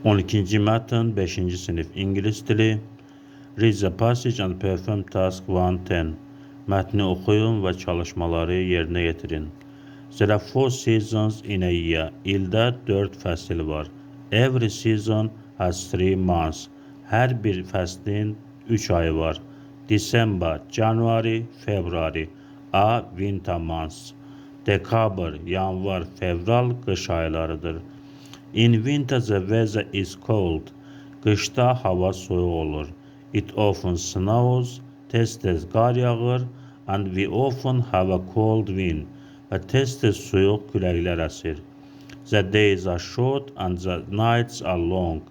12-ci mətn 5-ci sinif İngilis dili. Read the passage and perform task 110. Mətni oxuyun və çalışmaları yerinə yetirin. There are 4 seasons in a year. İldə 4 fəsil var. Every season has 3 months. Hər bir fəslin 3 ayı var. December, January, February. A. Winter months. December, yanvar, fevral qış aylarıdır. In winter the weather is cold. Qışda hava soyuq olur. It often snows. Tez-tez qar yağır. And we often have a cold wind. Və tez-tez soyuq küləklər əsir. The days are short and the nights are long.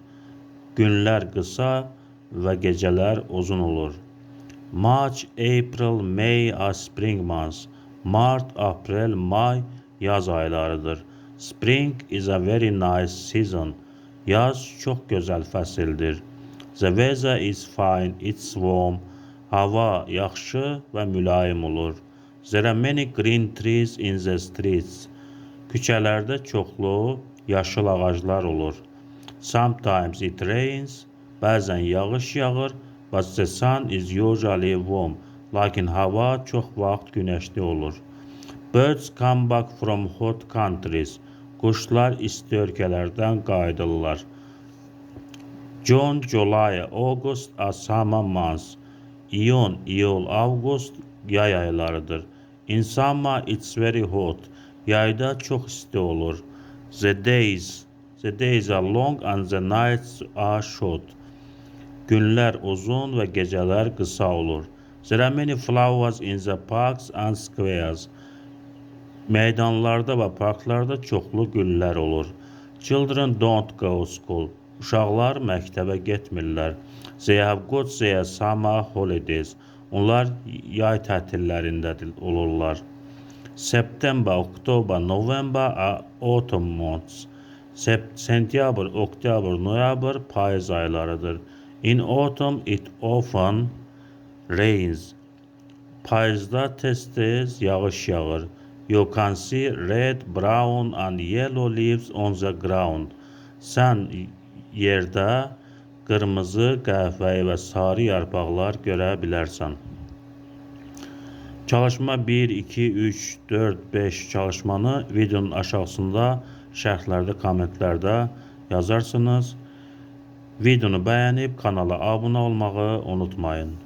Günlər qısa və gecələr uzun olur. March, April, May are spring months. Mart, April, May yaz aylarıdır. Spring is a very nice season. Yaz çox gözəl fəsildir. The weather is fine, it's warm. Hava yaxşı və mülayim olur. There are many green trees in the streets. Küçələrdə çoxlu yaşıl ağaclar olur. Sometimes it rains. Bəzən yağış yağır. But the sun is usually warm. Lakin hava çox vaxt günəşli olur. Birds come back from hot countries. Quşlar isti ölkələrdən qayıdırlar. June, July, August are summer months. İyun, iyul, avqust yay aylarıdır. In summer it's very hot. Yayda çox isti olur. The days are long and the nights are short. Günlər uzun və gecələr qısa olur. There are many flowers in the parks and squares. Meydanlarda və parklarda çoxlu güllər olur. Children don't go school. Uşaqlar məktəbə getmirlər. They have got their summer holidays. Onlar yay tətillərində olurlar. September, October, November are autumn months. Sentyabr, oktyabr, noyabr payız aylarıdır. In autumn it often rains. Payızda tez-tez yağış yağır. You can see red, brown and yellow leaves on the ground. Sən yerdə qırmızı, qəhvəyi və sarı yarpaqlar görə bilərsən. Çalışma 1, 2, 3, 4, 5 çalışmanı videonun aşağısında şərhlərdə, kommentlərdə yazarsınız. Videonu bəyənib kanala abunə olmağı unutmayın.